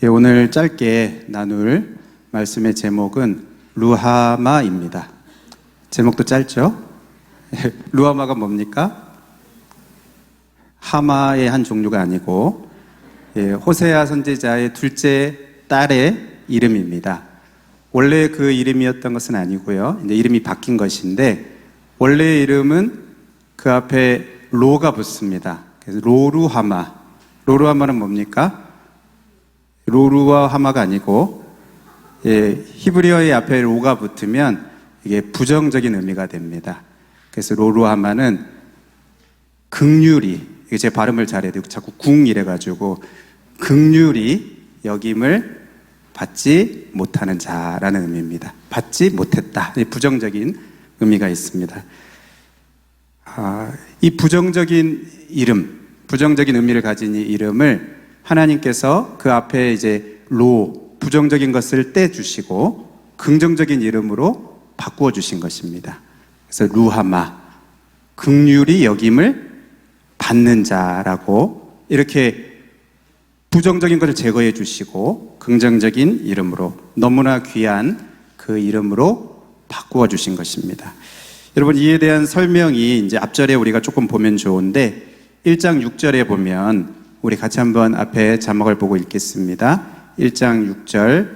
오늘 짧게 나눌 말씀의 제목은 루하마입니다. 제목도 짧죠? 루하마가 뭡니까? 하마의 한 종류가 아니고 호세아 선지자의 둘째 딸의 이름입니다. 원래 그 이름이었던 것은 아니고요. 이제 이름이 바뀐 것인데 원래 이름은 그 앞에 로가 붙습니다. 그래서 로루하마. 로루하마는 뭡니까? 로루와 하마가 아니고 히브리어의 앞에 로가 붙으면 이게 부정적인 의미가 됩니다. 그래서 로루하마는 긍휼히, 이게 제 발음을 잘해야 되고 자꾸 궁 이래가지고 긍휼히 여김을 받지 못하는 자라는 의미입니다. 받지 못했다. 부정적인 의미가 있습니다. 이 부정적인 이름, 부정적인 의미를 가진 이 이름을 하나님께서 그 앞에 이제 부정적인 것을 떼주시고 긍정적인 이름으로 바꾸어 주신 것입니다. 그래서 루하마, 긍휼히 여김을 받는 자라고 이렇게 부정적인 것을 제거해 주시고 긍정적인 이름으로, 너무나 귀한 그 이름으로 바꾸어 주신 것입니다. 여러분, 이에 대한 설명이 이제 앞절에 우리가 조금 보면 좋은데 1장 6절에 보면 우리 같이 한번 앞에 자막을 보고 읽겠습니다. 1장 6절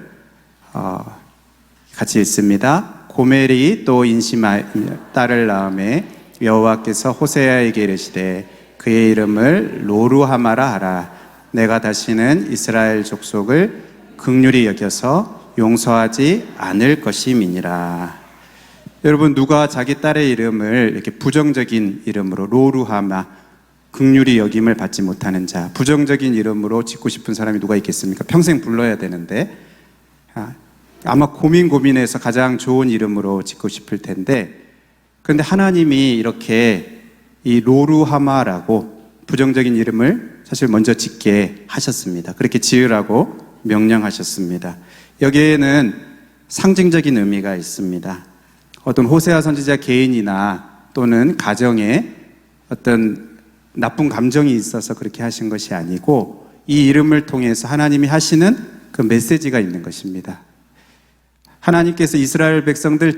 같이 읽습니다. 고멜이 또 인심하여 딸을 낳음에 여호와께서 호세아에게 이르시되 그의 이름을 로루하마라 하라. 내가 다시는 이스라엘 족속을 긍휼히 여겨서 용서하지 않을 것임이니라. 여러분, 누가 자기 딸의 이름을 이렇게 부정적인 이름으로 로루하마, 긍휼히 여김을 받지 못하는 자, 부정적인 이름으로 짓고 싶은 사람이 누가 있겠습니까? 평생 불러야 되는데 아마 고민해서 가장 좋은 이름으로 짓고 싶을 텐데, 그런데 하나님이 이렇게 이 로루하마라고 부정적인 이름을 사실 먼저 짓게 하셨습니다. 그렇게 지으라고 명령하셨습니다. 여기에는 상징적인 의미가 있습니다. 어떤 호세아 선지자 개인이나 또는 가정에 어떤 나쁜 감정이 있어서 그렇게 하신 것이 아니고 이 이름을 통해서 하나님이 하시는 그 메시지가 있는 것입니다. 하나님께서 이스라엘 백성들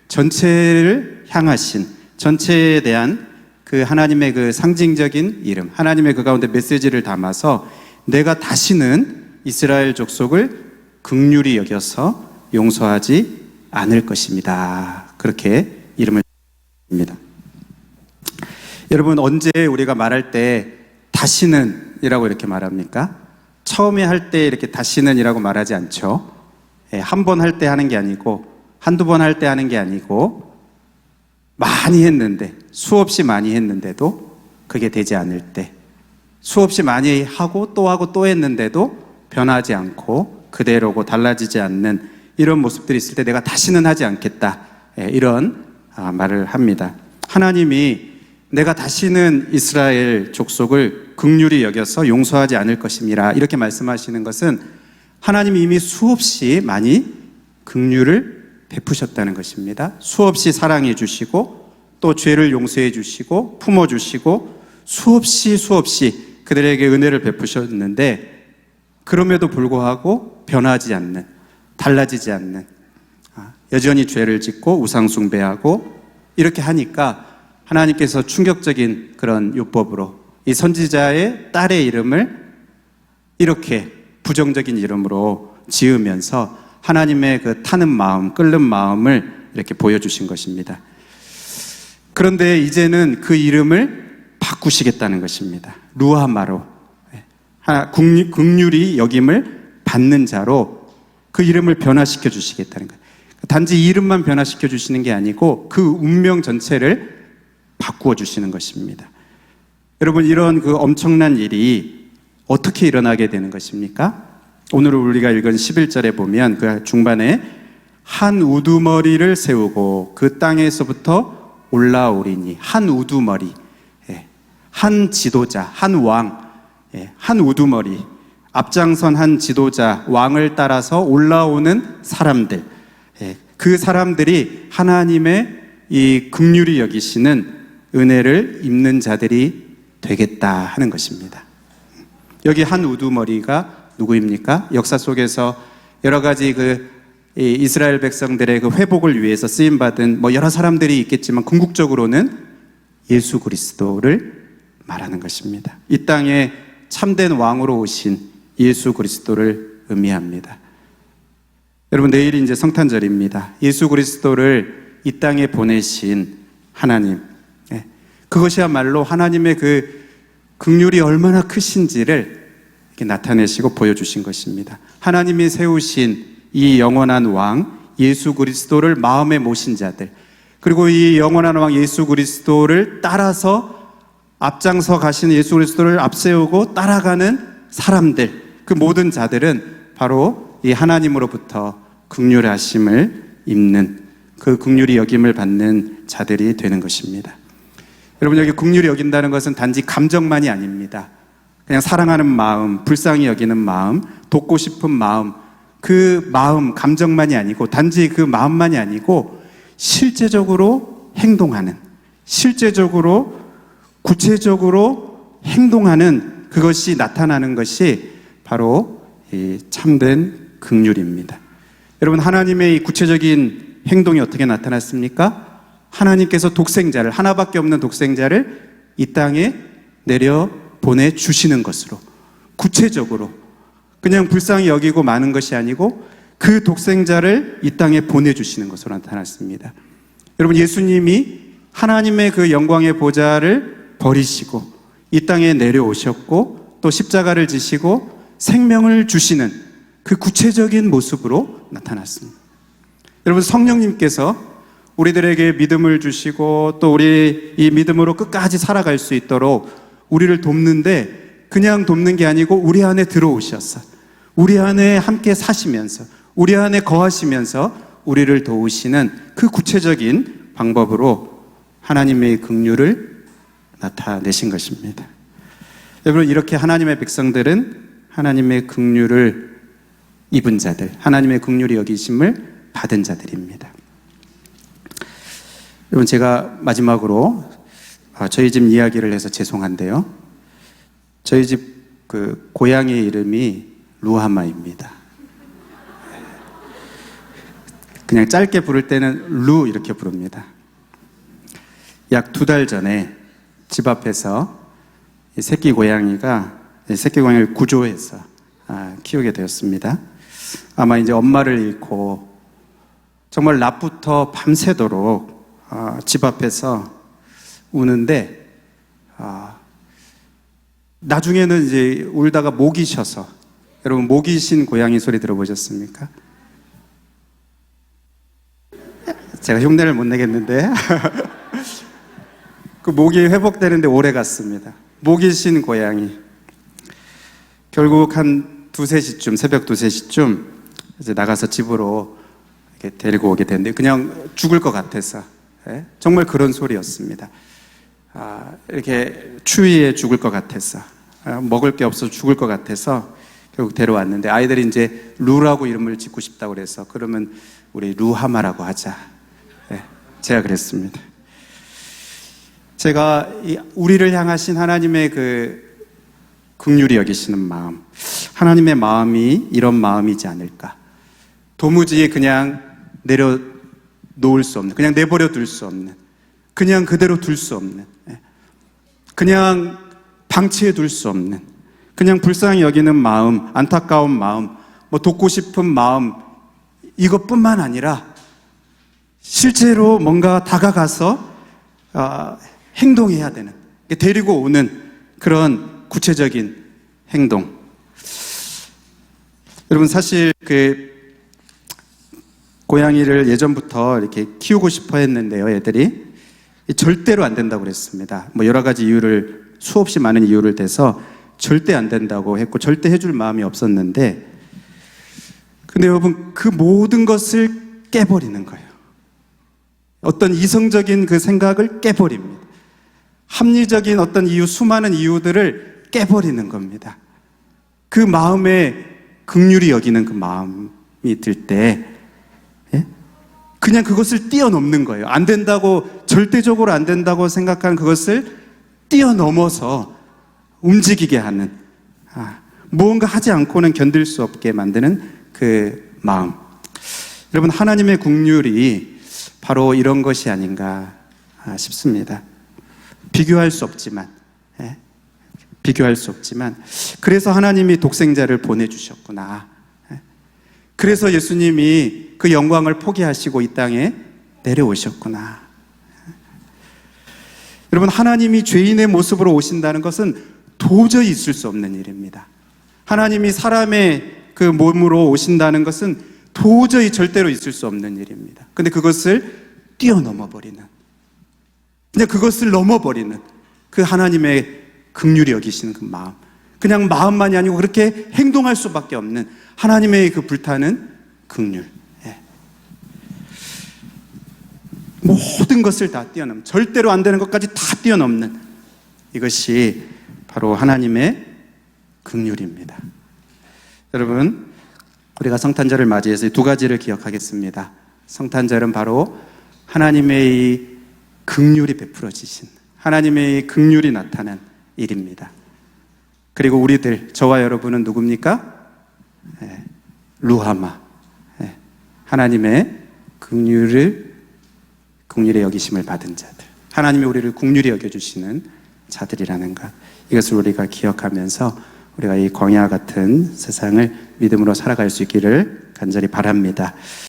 전체를 향하신, 전체에 대한 그 하나님의 그 상징적인 이름, 하나님의 그 가운데 메시지를 담아서 내가 다시는 이스라엘 족속을 긍휼히 여겨서 용서하지 않을 것입니다. 그렇게 이름을 입니다. 여러분, 언제 우리가 말할 때 다시는 이라고 이렇게 말합니까? 처음에 할 때 이렇게 다시는 이라고 말하지 않죠. 한 번 할 때 하는 게 아니고 한두 번 할 때 하는 게 아니고 많이 했는데, 수없이 많이 했는데도 그게 되지 않을 때, 수없이 많이 하고 또 했는데도 변하지 않고 그대로고 달라지지 않는 이런 모습들이 있을 때 내가 다시는 하지 않겠다, 이런 말을 합니다. 하나님이 내가 다시는 이스라엘 족속을 긍휼히 여겨서 용서하지 않을 것임이라 이렇게 말씀하시는 것은 하나님이 이미 수없이 많이 긍휼을 베푸셨다는 것입니다. 수없이 사랑해 주시고 또 죄를 용서해 주시고 품어 주시고 수없이 그들에게 은혜를 베푸셨는데, 그럼에도 불구하고 변하지 않는, 달라지지 않는, 여전히 죄를 짓고 우상 숭배하고 이렇게 하니까 하나님께서 충격적인 그런 율법으로 이 선지자의 딸의 이름을 이렇게 부정적인 이름으로 지으면서 하나님의 그 타는 마음, 끓는 마음을 이렇게 보여주신 것입니다. 그런데 이제는 그 이름을 바꾸시겠다는 것입니다. 루하마로, 긍휼히 여김을 받는 자로 그 이름을 변화시켜 주시겠다는 거예요. 단지 이름만 변화시켜 주시는 게 아니고 그 운명 전체를 바꾸어 주시는 것입니다. 여러분, 이런 그 엄청난 일이 어떻게 일어나게 되는 것입니까? 오늘 우리가 읽은 11절에 보면 그 중반에 한 우두머리를 세우고 그 땅에서부터 올라오리니, 한 우두머리, 한 지도자, 한 왕, 한 우두머리, 앞장선 한 지도자, 왕을 따라서 올라오는 사람들, 그 사람들이 하나님의 이 긍휼히 여기시는 은혜를 입는 자들이 되겠다 하는 것입니다. 여기 한 우두머리가 누구입니까? 역사 속에서 여러 가지 이 이스라엘 백성들의 그 회복을 위해서 쓰임받은 여러 사람들이 있겠지만 궁극적으로는 예수 그리스도를 말하는 것입니다. 이 땅에 참된 왕으로 오신 예수 그리스도를 의미합니다. 여러분, 내일이 이제 성탄절입니다. 예수 그리스도를 이 땅에 보내신 하나님, 그것이야말로 하나님의 그 긍휼이 얼마나 크신지를 이렇게 나타내시고 보여주신 것입니다. 하나님이 세우신 이 영원한 왕 예수 그리스도를 마음에 모신 자들, 그리고 이 영원한 왕 예수 그리스도를 따라서 앞장서 가시는 예수 그리스도를 앞세우고 따라가는 사람들, 그 모든 자들은 바로 이 하나님으로부터 긍휼하심을 입는, 그 긍휼이 여김을 받는 자들이 되는 것입니다. 여러분, 여기 긍휼히 여긴다는 것은 단지 감정만이 아닙니다. 그냥 사랑하는 마음, 불쌍히 여기는 마음, 돕고 싶은 마음, 그 마음, 감정만이 아니고, 단지 그 마음만이 아니고 실제적으로 행동하는, 실제적으로 구체적으로 행동하는, 그것이 나타나는 것이 바로 이 참된 긍휼입니다. 여러분, 하나님의 이 구체적인 행동이 어떻게 나타났습니까? 하나님께서 독생자를, 하나밖에 없는 독생자를 이 땅에 내려 보내주시는 것으로, 구체적으로, 그냥 불쌍히 여기고 마는 것이 아니고 그 독생자를 이 땅에 보내주시는 것으로 나타났습니다. 여러분, 예수님이 하나님의 그 영광의 보좌를 버리시고 이 땅에 내려오셨고 또 십자가를 지시고 생명을 주시는 그 구체적인 모습으로 나타났습니다. 여러분, 성령님께서 우리들에게 믿음을 주시고 또 우리 이 믿음으로 끝까지 살아갈 수 있도록 우리를 돕는데, 그냥 돕는 게 아니고 우리 안에 들어오셔서 우리 안에 함께 사시면서 우리 안에 거하시면서 우리를 도우시는 그 구체적인 방법으로 하나님의 긍휼을 나타내신 것입니다. 여러분, 이렇게 하나님의 백성들은 하나님의 긍휼을 입은 자들, 하나님의 긍휼이 여기심을 받은 자들입니다. 여러분, 제가 마지막으로 저희 집 이야기를 해서 죄송한데요, 저희 집 그 고양이 이름이 루하마입니다. 그냥 짧게 부를 때는 루 이렇게 부릅니다. 약 2달 전에 집 앞에서 새끼 고양이를 구조해서 키우게 되었습니다. 아마 이제 엄마를 잃고 정말 낮부터 밤새도록 집 앞에서 우는데, 나중에는 이제 울다가 목이 쉬어서, 여러분, 목이 쉰 고양이 소리 들어보셨습니까? 제가 흉내를 못 내겠는데 그 목이 회복되는데 오래 갔습니다. 목이 쉰 고양이. 결국 한 2-3시쯤, 새벽 2-3시쯤 이제 나가서 집으로 이렇게 데리고 오게 됐는데 그냥 죽을 것 같아서, 정말 그런 소리였습니다. 이렇게 추위에 죽을 것 같아서, 먹을 게 없어서 죽을 것 같아서 결국 데려왔는데, 아이들이 이제 루라고 이름을 짓고 싶다고 그래서 그러면 우리 루하마라고 하자. 제가 그랬습니다. 제가 우리를 향하신 하나님의 그 긍휼히 여기시는 마음, 하나님의 마음이 이런 마음이지 않을까. 도무지 그냥 내려놓을 수 없는, 그냥 내버려 둘 수 없는, 그냥 그대로 둘 수 없는, 그냥 방치해 둘 수 없는, 그냥 불쌍히 여기는 마음, 안타까운 마음, 돕고 싶은 마음, 이것뿐만 아니라 실제로 뭔가 다가가서 행동해야 되는, 데리고 오는 그런 구체적인 행동. 여러분, 사실 그 고양이를 예전부터 이렇게 키우고 싶어 했는데요, 애들이 절대로 안 된다고 그랬습니다. 여러 가지 이유를, 수없이 많은 이유를 대서 절대 안 된다고 했고 절대 해줄 마음이 없었는데, 근데 여러분, 그 모든 것을 깨버리는 거예요. 어떤 이성적인 그 생각을 깨버립니다. 합리적인 어떤 이유, 수많은 이유들을 깨버리는 겁니다. 그 마음에 긍휼히 여기는 그 마음이 들 때 그냥 그것을 뛰어넘는 거예요. 안 된다고, 절대적으로 안 된다고 생각하는 그것을 뛰어넘어서 움직이게 하는, 무언가 하지 않고는 견딜 수 없게 만드는 그 마음. 여러분, 하나님의 긍휼이 바로 이런 것이 아닌가 싶습니다. 비교할 수 없지만, 비교할 수 없지만, 그래서 하나님이 독생자를 보내주셨구나. 그래서 예수님이 그 영광을 포기하시고 이 땅에 내려오셨구나. 여러분, 하나님이 죄인의 모습으로 오신다는 것은 도저히 있을 수 없는 일입니다. 하나님이 사람의 그 몸으로 오신다는 것은 도저히 절대로 있을 수 없는 일입니다. 근데 그것을 뛰어넘어 버리는, 그냥 그것을 넘어버리는 그 하나님의 긍휼히 여기시는 그 마음, 그냥 마음만이 아니고 그렇게 행동할 수밖에 없는 하나님의 그 불타는 긍휼, 모든 것을 다 뛰어넘는, 절대로 안 되는 것까지 다 뛰어넘는 이것이 바로 하나님의 긍휼입니다. 여러분, 우리가 성탄절을 맞이해서 두 가지를 기억하겠습니다. 성탄절은 바로 하나님의 이 긍휼이 베풀어지신, 하나님의 이 긍휼이 나타난 일입니다. 그리고 우리들, 저와 여러분은 누굽니까? 루하마, 하나님의 긍휼에 여기심을 받은 자들, 하나님이 우리를 긍휼히 여겨주시는 자들이라는 것, 이것을 우리가 기억하면서 우리가 이 광야 같은 세상을 믿음으로 살아갈 수 있기를 간절히 바랍니다.